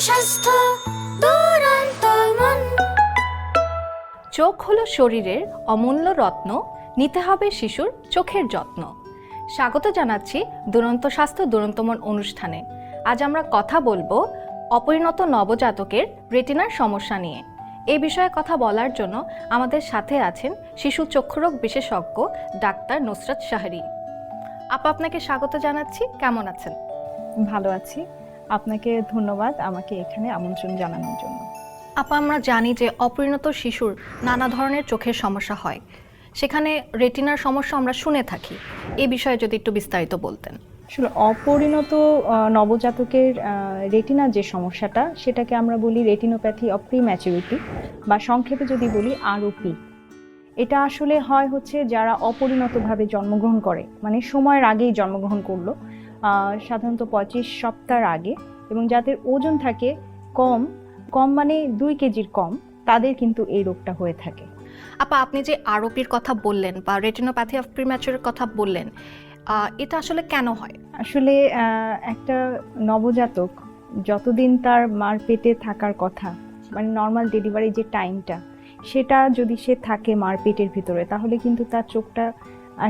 স্বাস্থ্য দুরন্তমন। চোখ হলো শরীরের অমূল্য রত্ন, নিতে হবে শিশুর চোখের যত্ন। স্বাগত জানাচ্ছি দুরন্ত স্বাস্থ্য দুরন্তমন অনুষ্ঠানে। আজ আমরা কথা বলবো অপরিণত নবজাতকের রেটিনার সমস্যা নিয়ে। এই বিষয়ে কথা বলার জন্য আমাদের সাথে আছেন শিশু চক্ষুরোগ বিশেষজ্ঞ ডাক্তার নুসরাত শাহরি। আপা, আপনাকে স্বাগত জানাচ্ছি। কেমন আছেন? ভালো আছি। আপনাকে ধন্যবাদ আমাকে এখানে আমন্ত্রণ জানানোর জন্য। আপা, আমরা জানি যে অপরিণত শিশুর নানা ধরনের চোখের সমস্যা হয়, সেখানে রেটিনার সমস্যা আমরা শুনে থাকি। এই বিষয়ে যদি একটু বিস্তারিত বলতেন। আসলে অপরিণত নবজাতকের রেটিনার যে সমস্যাটা, সেটাকে আমরা বলি রেটিনোপ্যাথি অফ প্রিম্যাচুরিটি, বা সংক্ষেপে যদি বলি আরওপি। এটা আসলে হয় হচ্ছে যারা অপরিণতভাবে জন্মগ্রহণ করে, মানে সময়ের আগেই জন্মগ্রহণ করলো, সাধারণত 25 সপ্তাহের আগে, এবং যাদের ওজন থাকে কম মানে 2 কেজির কম, তাদের কিন্তু এই রোগটা হয়ে থাকে। আপা, আপনি যে আরওপির কথা বললেন বা রেটিনোপ্যাথি অফ প্রিম্যাচুরের কথা বললেন, এটা আসলে কেন হয়? আসলে একটা নবজাতক যতদিন তার মার পেটে থাকার কথা, মানে নর্মাল ডেলিভারি যে টাইমটা, সেটা যদি সে থাকে মার পেটের ভিতরে, তাহলে কিন্তু তার চোখটা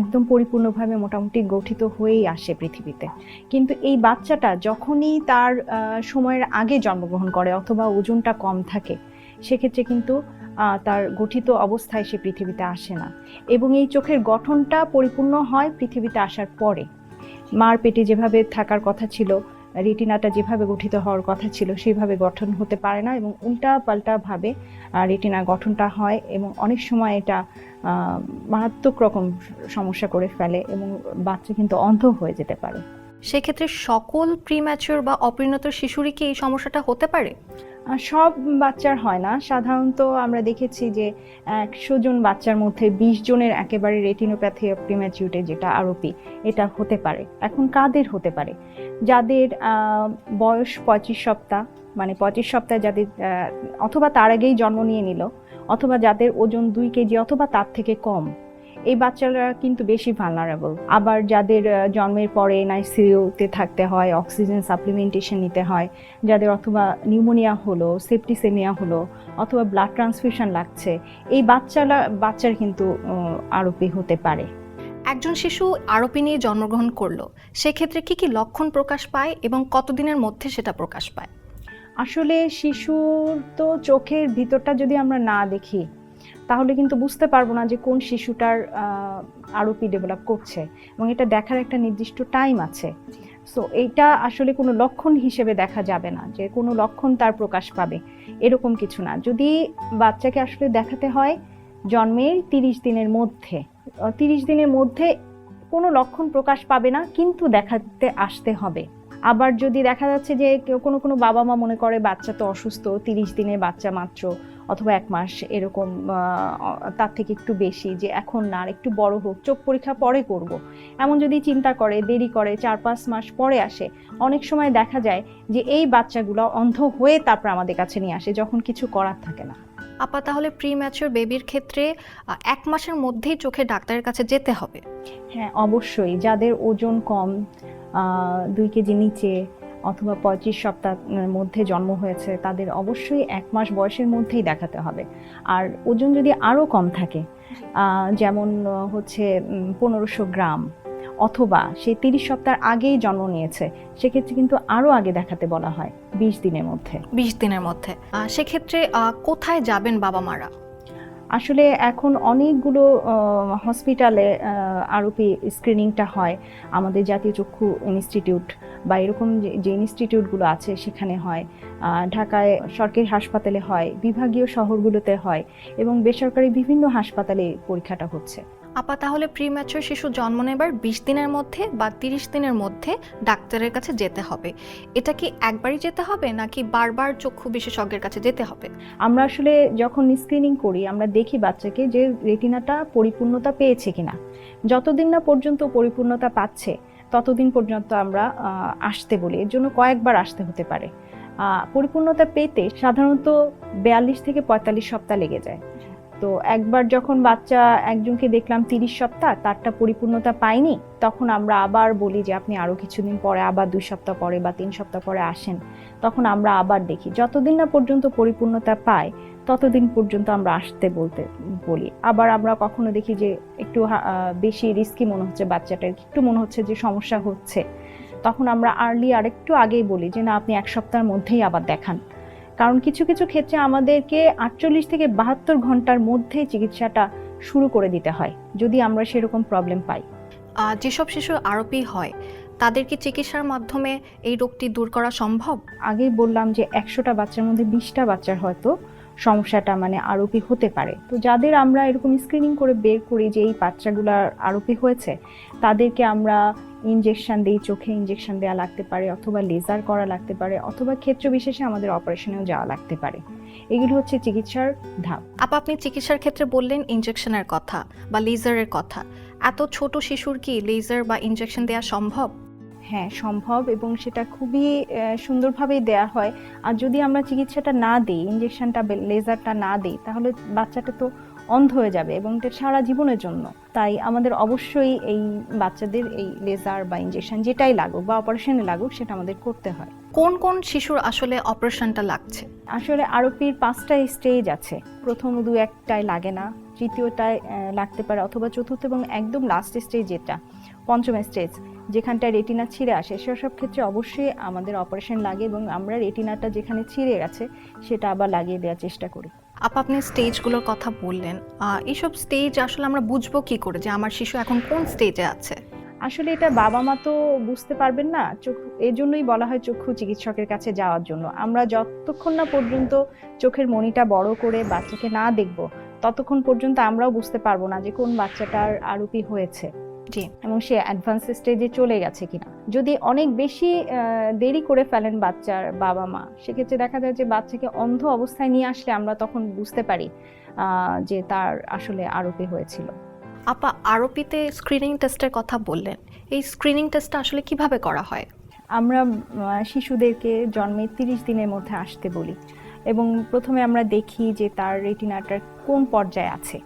একদম পরিপূর্ণভাবে মোটামুটি গঠিত হয়েই আসে পৃথিবীতে। কিন্তু এই বাচ্চাটা যখনই তার সময়ের আগে জন্মগ্রহণ করে অথবা ওজনটা কম থাকে, সেক্ষেত্রে কিন্তু তার গঠিত অবস্থায় সে পৃথিবীতে আসে না, এবং এই চোখের গঠনটা পরিপূর্ণ হয় পৃথিবীতে আসার পরে। মার পেটে যেভাবে থাকার কথা ছিল, রেটিনাটা যেভাবে গঠিত হওয়ার কথা ছিল, সেইভাবে গঠন হতে পারে না, এবং উল্টা পাল্টাভাবে রেটিনার গঠনটা হয়, এবং অনেক সময় এটা মারাত্মক রকম সমস্যা করে ফেলে, এবং বাচ্চা কিন্তু অন্ধ হয়ে যেতে পারে। সেক্ষেত্রে সকল প্রিম্যাচুর বা অপরিণত শিশুরই কি এই সমস্যাটা হতে পারে? সব বাচ্চার হয় না। সাধারণত আমরা দেখেছি যে 100 জন বাচ্চার মধ্যে 20 জনের একেবারে রেটিনোপ্যাথি অফ প্রিম্যাচুরিটি, যেটা আরওপি, এটা হতে পারে। এখন কাদের হতে পারে? যাদের বয়স 25 সপ্তাহ, মানে 25 সপ্তাহে যাদের অথবা তার আগেই জন্ম নিয়ে নিল, অথবা যাদের ওজন 2 কেজি অথবা তার থেকে কম, এই বাচ্চারা কিন্তু বেশি ভালনারেবল। আবার যাদের জন্মের পরে এনআইসিইউতে থাকতে হয়, অক্সিজেন সাপ্লিমেন্টেশন নিতে হয়, যাদের অথবা নিউমোনিয়া হলো, সেপ্টিসেমিয়া হলো, অথবা ব্লাড ট্রান্সফিউশন লাগছে, এই বাচ্চার কিন্তু আরওপি হতে পারে। একজন শিশু আরওপি নিয়ে জন্মগ্রহণ করলো, সেক্ষেত্রে কি কি লক্ষণ প্রকাশ পায় এবং কতদিনের মধ্যে সেটা প্রকাশ পায়? আসলে শিশুর তো চোখের ভিতরটা যদি আমরা না দেখি, তাহলে কিন্তু বুঝতে পারবো না যে কোন শিশুটার আরওপি ডেভেলপ করছে, এবং এটা দেখার একটা নির্দিষ্ট টাইম আছে। সো এইটা আসলে কোনো লক্ষণ হিসেবে দেখা যাবে না যে কোনো লক্ষণ তার প্রকাশ পাবে, এরকম কিছু না। যদি বাচ্চাকে আসলে দেখাতে হয় জন্মের 30 দিনের মধ্যে, 30 দিনের মধ্যে কোনো লক্ষণ প্রকাশ পাবে না, কিন্তু দেখাতে আসতে হবে। আবার যদি দেখা যাচ্ছে যে কোনো বাবা মা মনে করে বাচ্চা তো অসুস্থ, 30 দিনের বাচ্চা মাত্র, অথবা 1 মাস, এরকম তার থেকে একটু বেশি, যে এখন না, আর একটু বড় হোক, চোখ পরীক্ষা পরে করব, এমন যদি চিন্তা করে, দেরি করে, 4-5 মাস পরে আসে, অনেক সময় দেখা যায় যে এই বাচ্চাগুলো অন্ধ হয়ে তারপর আমাদের কাছে নিয়ে আসে, যখন কিছু করার থাকে না। আপা, তাহলে প্রিম্যাচুর বেবির ক্ষেত্রে 1 মাসের মধ্যেই চোখের ডাক্তারের কাছে যেতে হবে? হ্যাঁ, অবশ্যই। যাদের ওজন কম, 2 কেজি নিচে, অথবা 25 সপ্তাহের মধ্যে জন্ম হয়েছে, তাদের অবশ্যই 1 মাস বয়সের মধ্যেই দেখাতে হবে। আর ওজন যদি আরও কম থাকে, যেমন হচ্ছে 1500 গ্রাম, অথবা সে 30 সপ্তাহের আগেই জন্ম নিয়েছে, সেক্ষেত্রে কিন্তু আরও আগে দেখাতে বলা হয়, 20 দিনের মধ্যে। 20 দিনের মধ্যে। সেক্ষেত্রে কোথায় যাবেন বাবা মারা? আসলে এখন অনেকগুলো হসপিটালে আরওপি স্ক্রিনিংটা হয়। আমাদের জাতীয় চক্ষু ইনস্টিটিউট বা এরকম যে ইনস্টিটিউটগুলো আছে সেখানে হয়, ঢাকায় সরকারি হাসপাতালে হয়, বিভাগীয় শহরগুলোতে হয়, এবং বেসরকারি বিভিন্ন হাসপাতালে পরীক্ষাটা হচ্ছে। আপা, তাহলে প্রিম্যাচুর শিশু জন্ম নেবার 20 দিনের মধ্যে বা 30 দিনের মধ্যে ডাক্তারের কাছে যেতে হবে। এটা কি একবারই যেতে হবে নাকি বারবার চক্ষু বিশেষজ্ঞের কাছে যেতে হবে? আমরা আসলে যখন স্ক্রিনিং করি, আমরা দেখি বাচ্চাকে যে রেটিনাটা পরিপূর্ণতা পেয়েছে কিনা। যতদিন না পর্যন্ত পরিপূর্ণতা পাচ্ছে, ততদিন পর্যন্ত আমরা আসতে বলি। এর জন্য কয়েকবার আসতে হতে পারে। পরিপূর্ণতা পেতে সাধারণত 42 থেকে 45 সপ্তাহ লেগে যায়। তো একবার যখন বাচ্চা একজনকে দেখলাম 30 সপ্তাহ তারটা পরিপূর্ণতা পায়নি, তখন আমরা আবার বলি যে আপনি আরো কিছুদিন পরে আবার 2 সপ্তাহ পরে বা 3 সপ্তাহ পরে আসেন। তখন আমরা আবার দেখি, যতদিন না পর্যন্ত পরিপূর্ণতা পায় ততদিন পর্যন্ত আমরা আসতে বলি। আবার আমরা কখনো দেখি যে একটু বেশি রিস্কি মনে হচ্ছে বাচ্চাটার, একটু মনে হচ্ছে যে সমস্যা হচ্ছে, তখন আমরা আর্লি আরেকটু আগেই বলি যে না, আপনি 1 সপ্তাহের মধ্যেই আবার দেখান। কারণ কিছু কিছু ক্ষেত্রে আমাদেরকে 48 থেকে 72 ঘন্টার মধ্যেই চিকিৎসাটা শুরু করে দিতে হয় যদি আমরা সেরকম প্রবলেম পাই। যেসব শিশু আরোপি হয় তাদের কি চিকিৎসার মাধ্যমে এই রোগটি দূর করা সম্ভব? আগেই বললাম যে 100টা বাচ্চার মধ্যে 20টা বাচ্চার হয়তো সমস্যাটা মানে আরোপি হতে পারে। তো যাদের আমরা এরকম স্ক্রিনিং করে বের করি যে এই বাচ্চাগুলার আরোপি হয়েছে, তাদেরকে আমরা ইনজেকশন দিই, চোখে ইনজেকশন দেওয়া লাগতে পারে, অথবা লেজার করা লাগতে পারে, অথবা ক্ষেত্র বিশেষে আমাদের অপারেশনেও যাওয়া লাগতে পারে। এগুলো হচ্ছে চিকিৎসার ধাপ। আপনি চিকিৎসার ক্ষেত্রে বললেন ইনজেকশনের কথা বা লেজারের কথা। এত ছোট শিশুর কি লেজার বা ইনজেকশন দেওয়া সম্ভব? হ্যাঁ, সম্ভব, এবং সেটা খুবই সুন্দরভাবেই দেয়া হয়। আর যদি আমরা চিকিৎসাটা না দিই, ইনজেকশনটা লেজারটা না দিই, তাহলে বাচ্চাটা তো অন্ধ হয়ে যাবে এবং এটা সারা জীবনের জন্য। তাই আমাদের অবশ্যই এই বাচ্চাদের এই লেজার বা ইনজেকশন যেটাই লাগুক বা অপারেশনে লাগুক, সেটা আমাদের করতে হয়। কোন কোন শিশুর আসলে অপারেশনটা লাগছে? আসলে আরোপির 5টা স্টেজ আছে। প্রথম 2-1টায় লাগে না, তৃতীয়টায় লাগতে পারে, অথবা চতুর্থ এবং একদম লাস্ট স্টেজ যেটা 5ম স্টেজ, যেখানটায় রেটিনা ছিঁড়ে আসে, সেসব ক্ষেত্রে অবশ্যই আমাদের অপারেশন লাগে এবং আমরা রেটিনাটা যেখানে ছিঁড়ে গেছে সেটা আবার লাগিয়ে দেওয়ার চেষ্টা করি। আপনি স্টেজগুলোর কথা বললেন, এইসব স্টেজ আসলে আমরা বুঝবো কি করে যে আমার শিশু এখন কোন স্টেজে আছে? আসলে এটা বাবা মা তো বুঝতে পারবেন না, এই জন্যই বলা হয় চক্ষু চিকিৎসকের কাছে যাওয়ার জন্য। আমরা যতক্ষণ না পর্যন্ত চোখের মণিটা বড় করে বাচ্চাকে না দেখব, ততক্ষণ পর্যন্ত আমরাও বুঝতে পারবো না যে কোন বাচ্চাটার আরোপি হয়েছে এবং সে অ্যাডভান্স স্টেজে চলে গেছে কিনা। যদি অনেক বেশি দেরি করে ফেলেন বাচ্চার বাবা মা, সেক্ষেত্রে দেখা যায় যে বাচ্চাকে অন্ধ অবস্থায় নিয়ে আসলে আমরা তখন বুঝতে পারি যে তার আসলে আরোপি হয়েছিল। আরোপিতে স্ক্রিনিং টেস্টের কথা বললেন, এই স্ক্রিনিং টেস্টটা আসলে কিভাবে করা হয়? আমরা শিশুদেরকে জন্মের 30 দিনের মধ্যে আসতে বলি এবং প্রথমে আমরা দেখি যে তার রেটিনাটার কোন পর্যায়ে আছে।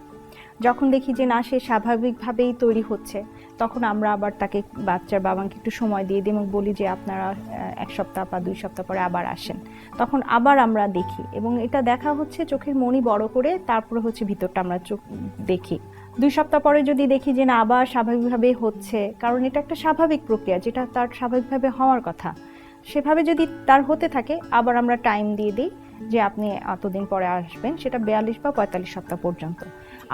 যখন দেখি যে না, সে স্বাভাবিকভাবেই তৈরি হচ্ছে, তখন আমরা আবার তাকে, বাচ্চার বাবাকে একটু সময় দিয়ে দিই এবং বলি যে আপনারা 1 সপ্তাহ বা 2 সপ্তাহ পরে আবার আসেন। তখন আবার আমরা দেখি এবং এটা দেখা হচ্ছে চোখের মণি বড় করে, তারপরে হচ্ছে ভিতরটা আমরা চোখ দেখি। 2 সপ্তাহ পরে যদি দেখি যে না, আবার স্বাভাবিকভাবে হচ্ছে, কারণ এটা একটা স্বাভাবিক প্রক্রিয়া যেটা তার স্বাভাবিকভাবে হওয়ার কথা, সেভাবে যদি তার হতে থাকে, আবার আমরা টাইম দিয়ে দিই যে আপনি এতদিন পরে আসবেন, সেটা 42 বা 45 সপ্তাহ পর্যন্ত।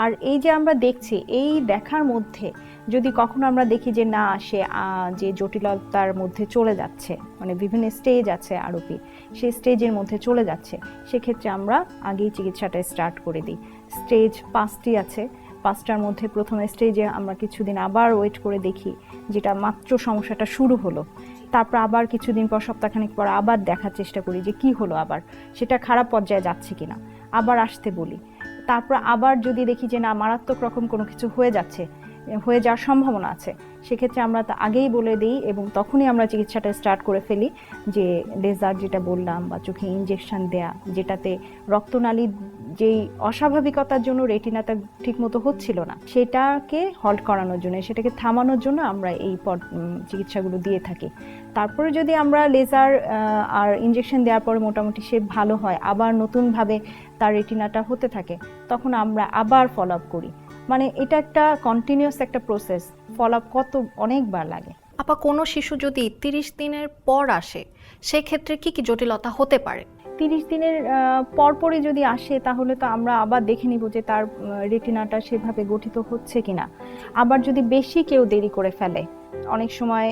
আর এই যে আমরা দেখছি, এই দেখার মধ্যে যদি কখনো আমরা দেখি যে না, সে যে জটিলতার মধ্যে চলে যাচ্ছে, মানে বিভিন্ন স্টেজ আছে আরোপি, সেই স্টেজের মধ্যে চলে যাচ্ছে, সেক্ষেত্রে আমরা আগেই চিকিৎসাটা স্টার্ট করে দিই। স্টেজ 5টি আছে, 5টার মধ্যে প্রথম স্টেজে আমরা কিছুদিন আবার ওয়েট করে দেখি, যেটা মাত্র সমস্যাটা শুরু হলো, তারপর আবার কিছুদিন পর, সপ্তাহখানেক পর আবার দেখার চেষ্টা করি যে কি হলো, আবার সেটা খারাপ পর্যায়ে যাচ্ছে কিনা, আবার আসতে বলি। তারপর আবার যদি দেখি যে না, মারাত্মক রকম কোনো কিছু হয়ে যাওয়ার সম্ভাবনা আছে, সেক্ষেত্রে আমরা তা আগেই বলে দিই এবং তখনই আমরা চিকিৎসাটা স্টার্ট করে ফেলি, যে লেজার যেটা বললাম বা চোখে ইনজেকশন দেয়া, যেটাতে রক্তনালী যেই অস্বাভাবিকতার জন্য রেটিনাটা ঠিকমতো হচ্ছিল না, সেটাকে হল্ট করানোর জন্য, সেটাকে থামানোর জন্য আমরা এই চিকিৎসাগুলো দিয়ে থাকি। তারপরে যদি আমরা লেজার আর ইনজেকশন দেওয়ার পরে মোটামুটি সে ভালো হয়, আবার নতুনভাবে তার রেটিনাটা হতে থাকে, তখন আমরা আবার ফলো আপ করি। মানে এটা একটা কন্টিনিউয়াস একটা প্রসেস, ফলো আপ অনেকবার লাগে। কোনো শিশু যদি 30 দিনের পর আসে, সেক্ষেত্রে কি কি জটিলতা হতে পারে? 30 দিনের পরপরই যদি আসে, তাহলে তো আমরা আবার দেখে নিব যে তার রেটিনাটা সেভাবে গঠিত হচ্ছে কিনা। আবার যদি বেশি কেউ দেরি করে ফেলে, অনেক সময়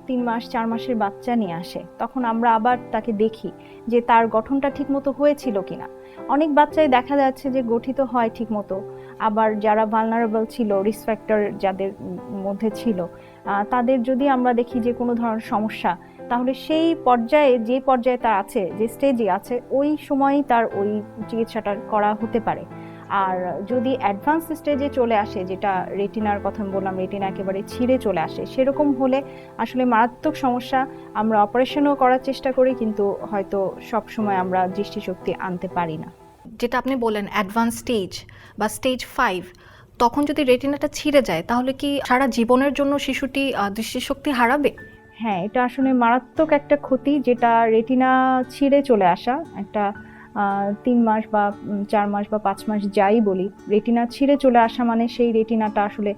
3 মাস 4 মাসের বাচ্চা নিয়ে আসে, তখন আমরা আবার তাকে দেখি যে তার গঠনটা ঠিকমতো হয়েছিল কিনা। অনেক বাচ্চাই দেখা যাচ্ছে যে গঠিত হয় ঠিকমতো, আবার যারা ভালনারেবল ছিল, রিস্ক ফ্যাক্টর যাদের মধ্যে ছিল, তাদের যদি আমরা দেখি যে কোনো ধরনের সমস্যা, তাহলে সেই পর্যায়ে, যে পর্যায়ে তার আছে, যে স্টেজে আছে, ওই সময়ই তার ওই চিকিৎসাটা করা হতে পারে। আর যদি অ্যাডভান্স স্টেজে চলে আসে, যেটা রেটিনার কথা বললাম, রেটিনা একেবারে ছিঁড়ে চলে আসে, সেরকম হলে আসলে মারাত্মক সমস্যা, আমরা অপারেশনও করার চেষ্টা করি, কিন্তু হয়তো সব সময় আমরা দৃষ্টিশক্তি আনতে পারি না। যেটা আপনি বললেন অ্যাডভান্স স্টেজ বা স্টেজ 5, তখন যদি রেটিনাটা ছিঁড়ে যায় তাহলে কি সারা জীবনের জন্য শিশুটি দৃষ্টিশক্তি হারাবে? হ্যাঁ, এটা আসলে মারাত্মক একটা ক্ষতি, যেটা রেটিনা ছিঁড়ে চলে আসা একটা 3 মাস বা 4 মাস বা 5 মাস যাই বলি, রেটিনা ছিঁড়ে চলে আসা মানে সেই রেটিনাটা আসলে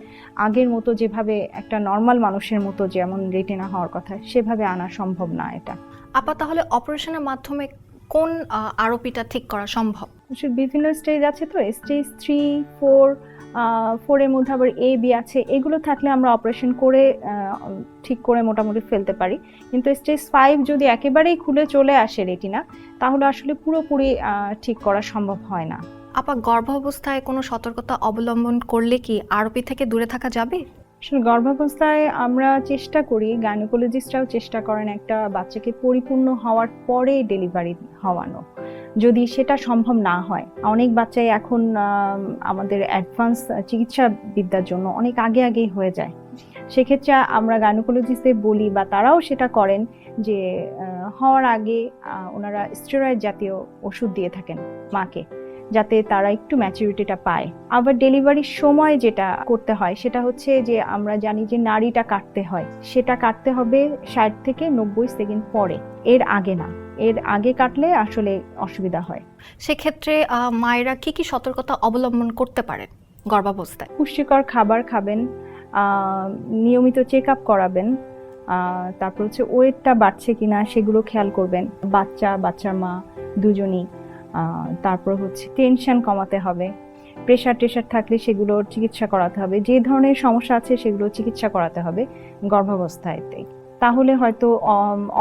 আগের মতো যেভাবে একটা নর্মাল মানুষের মতো যেমন রেটিনা হওয়ার কথা সেভাবে আনা সম্ভব না এটা। আপা তাহলে অপারেশনের মাধ্যমে কোন আরোপিটা ঠিক করা সম্ভব? আসলে বিভিন্ন স্টেজ আছে, তো স্টেজ 3, 4 এর মধ্যে আবার এ বি আছে, এগুলো থাকলে আমরা অপারেশন করে ঠিক করে মোটামুটি ফেলতে পারি। কিন্তু স্টেজ 5 যদি একেবারেই খুলে চলে আসে রেটিনা, তাহলে আসলে পুরোপুরি ঠিক করা সম্ভব হয় না। আপা গর্ভাবস্থায় কোনো সতর্কতা অবলম্বন করলে কি আরোপি থেকে দূরে থাকা যাবে? আসলে গর্ভাবস্থায় আমরা চেষ্টা করি, গাইনোকোলজিস্টরাও চেষ্টা করেন একটা বাচ্চাকে পরিপূর্ণ হওয়ার পরে ডেলিভারি হওয়ানো। যদি সেটা সম্ভব না হয়, অনেক বাচ্চাই এখন আমাদের অ্যাডভান্স চিকিৎসা বিদ্যার জন্য অনেক আগেই হয়ে যায়। সেক্ষেত্রে আমরা গাইনোকোলজিস্টদের বলি বা তারাও সেটা করেন যে হওয়ার আগে ওনারা স্টেরয়েড জাতীয় ওষুধ দিয়ে থাকেন মাকে, যাতে তারা একটু ম্যাচুরিটিটা পায়। আবার ডেলিভারির সময় যেটা করতে হয় সেটা হচ্ছে যে আমরা জানি যে নাড়িটা কাটতে হয়, সেটা কাটতে হবে 60 থেকে 90 সেকেন্ড পরে, এর আগে না। এর আগে কাটলে আসলে অসুবিধা হয়। সেক্ষেত্রে মায়েরা কি কি সতর্কতা অবলম্বন করতে পারেন গর্ভাবস্থায়? পুষ্টিকর খাবার খাবেন, নিয়মিত চেক আপ করাবেন, তারপর হচ্ছে ওয়েটটা বাড়ছে কিনা সেগুলো খেয়াল করবেন, বাচ্চার মা দুজনই। তারপর হচ্ছে টেনশন কমাতে হবে, প্রেশার থাকলে সেগুলোর চিকিৎসা করাতে হবে, যে ধরনের সমস্যা আছে সেগুলো চিকিৎসা করাতে হবে গর্ভাবস্থাতে। তাহলে হয়তো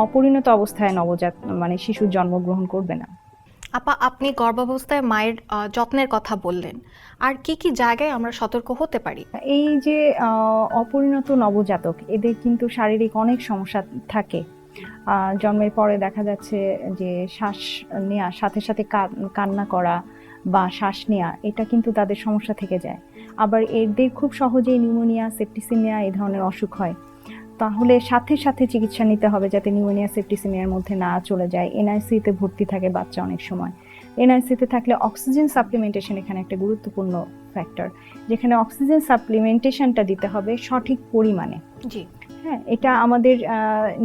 অপরিণত অবস্থায় নবজাত মানে শিশু জন্মগ্রহণ করবে না। আপা আপনি গর্ভাবস্থায় মায়ের যত্নের কথা বললেন, আর কি কি জায়গায় আমরা সতর্ক হতে পারি? এই যে অপরিণত নবজাতক, এদের কিন্তু শারীরিক অনেক সমস্যা থাকে। জন্মের পরে দেখা যাচ্ছে যে শ্বাস নেওয়া, সাথে সাথে কান্না করা বা শ্বাস নেওয়া, এটা কিন্তু তাদের সমস্যা থেকে যায়। আবার এদের খুব সহজেই নিউমোনিয়া, সেপ্টিসিমিয়া এই ধরনের অসুখ হয়। তাহলে সাথে সাথে চিকিৎসা নিতে হবে যাতে নিউমোনিয়া, সেপ্টিসিমিয়ার মধ্যে না চলে যায়। এনআইসিতে ভর্তি থাকে বাচ্চা অনেক সময়। এনআইসিতে থাকলে অক্সিজেন সাপ্লিমেন্টেশন এখানে একটা গুরুত্বপূর্ণ ফ্যাক্টর, যেখানে অক্সিজেন সাপ্লিমেন্টেশনটা দিতে হবে সঠিক পরিমাণে। জি হ্যাঁ, এটা আমাদের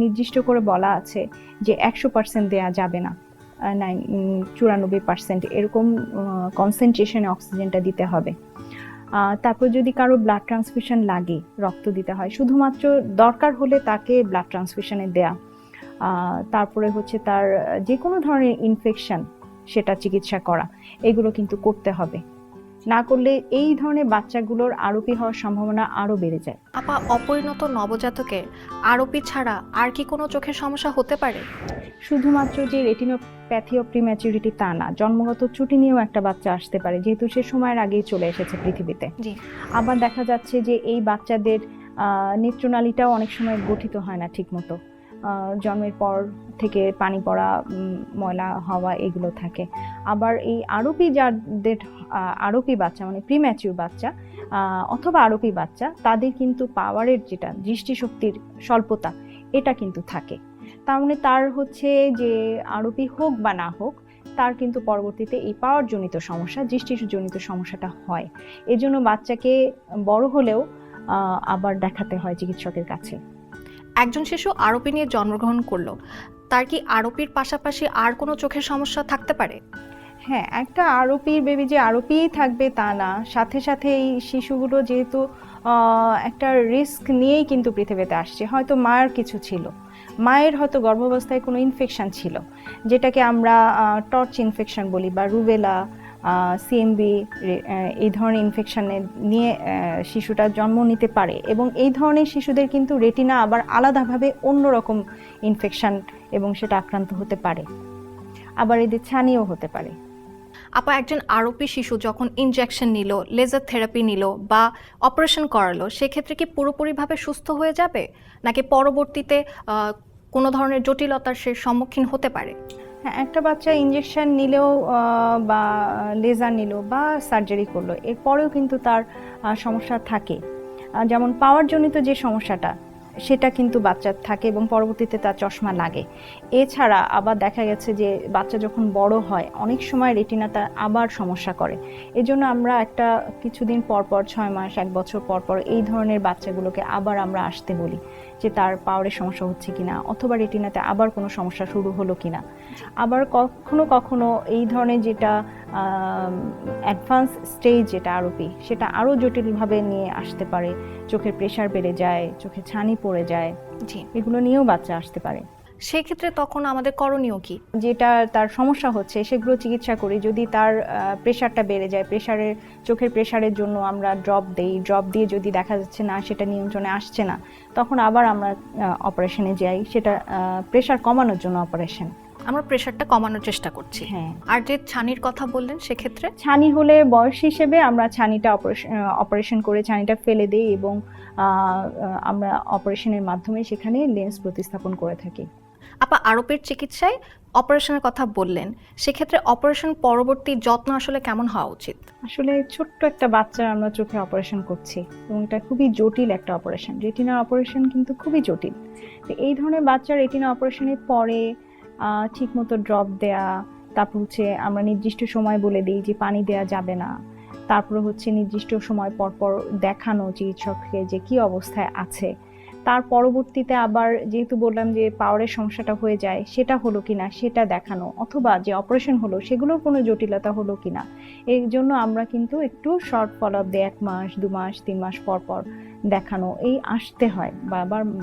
নির্দিষ্ট করে বলা আছে যে 100% দেয়া যাবে না, 94% এরকম কনসেন্ট্রেশনে অক্সিজেনটা দিতে হবে। তারপর যদি কারো ব্লাড ট্রান্সফিউশন লাগে, রক্ত দিতে হয়, শুধুমাত্র দরকার হলে তাকে ব্লাড ট্রান্সফিউশনে দেয়া। তারপরে হচ্ছে তার যে কোনো ধরনের ইনফেকশন সেটা চিকিৎসা করা, এগুলো কিন্তু করতে হবে। না করলে এই ধরনের বাচ্চাগুলোর আরোপি হওয়ার সম্ভাবনা আরও বেড়ে যায়। আপা অপরিণত নবজাতকের আরোপি ছাড়া আর কি কোনো চোখের সমস্যা হতে পারে? শুধুমাত্র যে রেটিনোপ্যাথি অফ প্রিম্যাচুরিটি তা না, জন্মগত ত্রুটি নিয়েও একটা বাচ্চা আসতে পারে, যেহেতু সে সময়ের আগেই চলে এসেছে পৃথিবীতে। জি আবার দেখা যাচ্ছে যে এই বাচ্চাদের নেত্রনালীটাও অনেক সময় গঠিত হয় না ঠিকমতো, জন্মের পর থেকে পানি পড়া, ময়লা হওয়া এগুলো থাকে। আবার এই যাদের আরোপি বাচ্চা মানে প্রিম্যাচিউর বাচ্চা অথবা আরোপি বাচ্চা, তাদের কিন্তু পাওয়ারের যেটা দৃষ্টিশক্তির স্বল্পতা, এটা কিন্তু থাকে। তার মানে তার হচ্ছে যে আরোপি হোক বা না হোক, তার কিন্তু পরবর্তীতে এই পাওয়ারজনিত সমস্যা, দৃষ্টিজনিত সমস্যাটা হয়। এজন্য বাচ্চাকে বড় হলেও আবার দেখাতে হয় চিকিৎসকের কাছে। একজন শিশু আরোপি নিয়ে জন্মগ্রহণ করলো, তার কি আরোপির পাশাপাশি আর কোনো চোখের সমস্যা থাকতে পারে? হ্যাঁ, একটা আরোপির বেবি যে আরোপিই থাকবে তা না, সাথে সাথে এই শিশুগুলো যেহেতু একটা রিস্ক নিয়েই কিন্তু পৃথিবীতে আসছে। হয়তো মায়ের কিছু ছিল, মায়ের হয়তো গর্ভাবস্থায় কোনো ইনফেকশন ছিল, যেটাকে আমরা টর্চ ইনফেকশন বলি, বা রুবেলা, সিএমবি, এই ধরনের ইনফেকশনে নিয়ে শিশুটা জন্ম নিতে পারে। এবং এই ধরনের শিশুদের কিন্তু রেটিনা আবার আলাদাভাবে অন্যরকম ইনফেকশন এবং সেটা আক্রান্ত হতে পারে, আবার এদের ছানিও হতে পারে। আপা একজন আরোপি শিশু যখন ইনজেকশন নিল, লেজার থেরাপি নিল বা অপারেশন করালো, সেক্ষেত্রে কি পুরোপুরিভাবে সুস্থ হয়ে যাবে, নাকি পরবর্তীতে কোনো ধরনের জটিলতার সে সম্মুখীন হতে পারে? হ্যাঁ, একটা বাচ্চা ইনজেকশন নিলেও বা লেজার নিল বা সার্জারি করলো, এরপরেও কিন্তু তার সমস্যা থাকে। যেমন পাওয়ারজনিত যে সমস্যাটা, সেটা কিন্তু বাচ্চার থাকে এবং পরবর্তীতে তার চশমা লাগে। এছাড়া আবার দেখা গেছে যে বাচ্চা যখন বড় হয় অনেক সময় রেটিনাটা আবার সমস্যা করে। এজন্য আমরা একটা কিছুদিন পর পর 6 মাস 1 বছর পর পর এই ধরনের বাচ্চাগুলোকে আবার আমরা আসতে বলি যে তার পাওয়ারের সমস্যা হচ্ছে কিনা, অথবা রেটিনাতে আবার কোনো সমস্যা শুরু হলো কিনা। আবার কখনো কখনো এই ধরনের যেটা অ্যাডভান্স স্টেজ যেটা আরোপি, সেটা আরও জটিলভাবে নিয়ে আসতে পারে। চোখের প্রেশার বেড়ে যায়, চোখে ছানি পড়ে যায়, জি, এগুলো নিয়েও বাচ্চা আসতে পারে। সেক্ষেত্রে তখন আমাদের করণীয় কি? যেটা তার সমস্যা হচ্ছে সেগুলো চিকিৎসা করি। যদি তার প্রেশারটা বেড়ে যায়, চোখের প্রেশারের জন্য আমরা ড্রপ দেই। ড্রপ দিয়ে যদি দেখা যাচ্ছে না সেটা নিয়ন্ত্রণে আসছে না, তখন আবার আমরা অপারেশনে যাই। সেটা প্রেশার কমানোর জন্য অপারেশন। আমরা প্রেশারটা কমানোর চেষ্টা করছি। হ্যাঁ। আর যে ছানির কথা বললেন সেক্ষেত্রে? ছানি হলে বয়স হিসেবে আমরা ছানিটা অপারেশন করে ছানিটা ফেলে দিই এবং আমরা অপারেশনের মাধ্যমে সেখানে লেন্স প্রতিস্থাপন করে থাকি। আপা, আরোপের চিকিৎসায় অপারেশনের কথা বললেন, সেক্ষেত্রে অপারেশন পরবর্তী যত্ন আসলে কেমন হওয়া উচিত? আসলে ছোট্ট একটা বাচ্চা আমরা চোখে অপারেশন করছি এবং এটা খুবই জটিল একটা অপারেশন। রেটিনা অপারেশন কিন্তু খুবই জটিল। তো এই ধরনের বাচ্চা রেটিনা অপারেশনের পরে ঠিকমতো ড্রপ দেয়া, তারপর হচ্ছে আমরা নির্দিষ্ট সময় বলে দিই যে পানি দেওয়া যাবে না, তারপর হচ্ছে নির্দিষ্ট সময় পর পর দেখানো চিকিৎসককে যে কি অবস্থায় আছে। তার পরবর্তীতে আবার যেহেতু বললাম যে পাওয়ারের সমস্যাটা হয়ে যায়, সেটা হলো কিনা সেটা দেখানো, অথবা যে অপারেশন হলো সেগুলোর কোনো জটিলতা হলো কিনা। এর জন্য আমরা কিন্তু একটু শর্ট ফলো আপ দিই, 1 মাস 2 মাস 3 মাস পর পর দেখানো। এই আসতে হয়,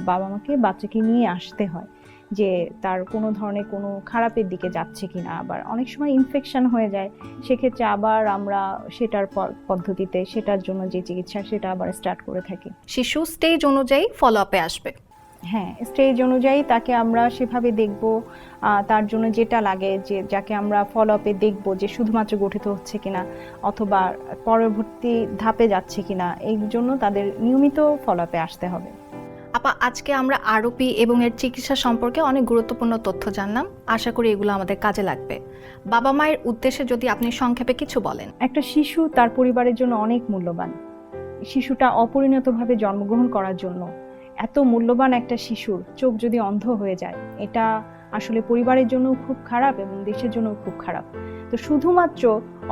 বাবা মাকে বাচ্চাকে নিয়ে আসতে হয় যে তার কোনো ধরনের কোনো খারাপের দিকে যাচ্ছে কিনা। আবার অনেক সময় ইনফেকশন হয়ে যায়, সেক্ষেত্রে আবার আমরা সেটার পদ্ধতিতে সেটার জন্য যে চিকিৎসা সেটা আবার স্টার্ট করে থাকি। শিশু স্টেজ অনুযায়ী ফলো আপে আসবে। হ্যাঁ, স্টেজ অনুযায়ী তাকে আমরা সেভাবে দেখব। তার জন্য যেটা লাগে, যে যাকে আমরা ফলো আপে দেখব যে শুধুমাত্র গঠিত হচ্ছে কিনা অথবা পরবর্তী ধাপে যাচ্ছে কিনা, এই জন্য তাদের নিয়মিত ফলো আপে আসতে হবে। আপা, আজকে আমরা আরোপি এবং এর চিকিৎসা সম্পর্কে অনেক গুরুত্বপূর্ণ তথ্য জানলাম। আশা করি এগুলো আমাদের কাজে লাগবে। বাবা মায়ের উদ্দেশ্যে যদি আপনি সংক্ষেপে কিছু বলেন। একটা শিশু তার পরিবারের জন্য অনেক মূল্যবান। শিশুটা অপরিণতভাবে জন্মগ্রহণ করার জন্য এত মূল্যবান একটা শিশুর চোখ যদি অন্ধ হয়ে যায়, এটা আসলে পরিবারের জন্য খুব খারাপ এবং দেশের জন্য খুব খারাপ। তো শুধুমাত্র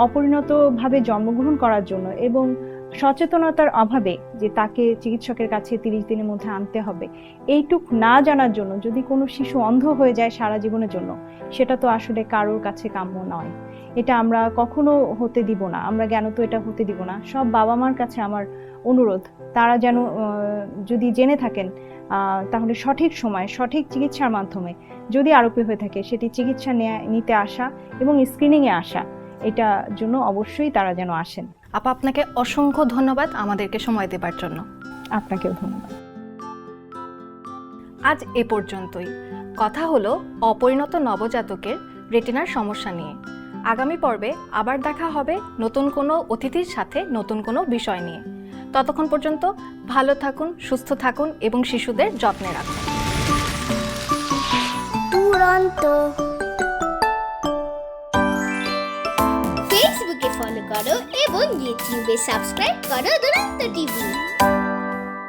অপরিণতভাবে জন্মগ্রহণ করার জন্য এবং সচেতনতার অভাবে যে তাকে চিকিৎসকের কাছে 30 দিনের মধ্যে আনতে হবে, এইটুক না জানার জন্য যদি কোনো শিশু অন্ধ হয়ে যায় সারা জীবনের জন্য, সেটা তো আসলে কারোর কাছে কাম্য নয়। এটা আমরা কখনো হতে দিব না, আমরা জ্ঞানত এটা হতে দিব না। সব বাবা মার কাছে আমার অনুরোধ, তারা যেন যদি জেনে থাকেন তাহলে সঠিক সময় সঠিক চিকিৎসার মাধ্যমে যদি আরোপি হয়ে থাকে সেটি চিকিৎসা নিতে আসা এবং স্ক্রিনিংয়ে আসা, এটার জন্য অবশ্যই তারা যেন আসেন। আপা, আপনাকে অসংখ্য ধন্যবাদ আমাদেরকে সময় দেবার জন্য। আপনাকেও ধন্যবাদ। আজ এ পর্যন্তই। কথা হলো অপরিণত নবজাতকের রেটিনার সমস্যা নিয়ে। আগামী পর্বে আবার দেখা হবে নতুন কোনো অতিথির সাথে নতুন কোনো বিষয় নিয়ে। ততক্ষণ পর্যন্ত ভালো থাকুন, সুস্থ থাকুন এবং শিশুদের যত্নে রাখুন। দুরন্ত। ফেসবুকে ফলো করো এবং ইউটিউবে সাবস্ক্রাইব করো দুরন্ত টিভি।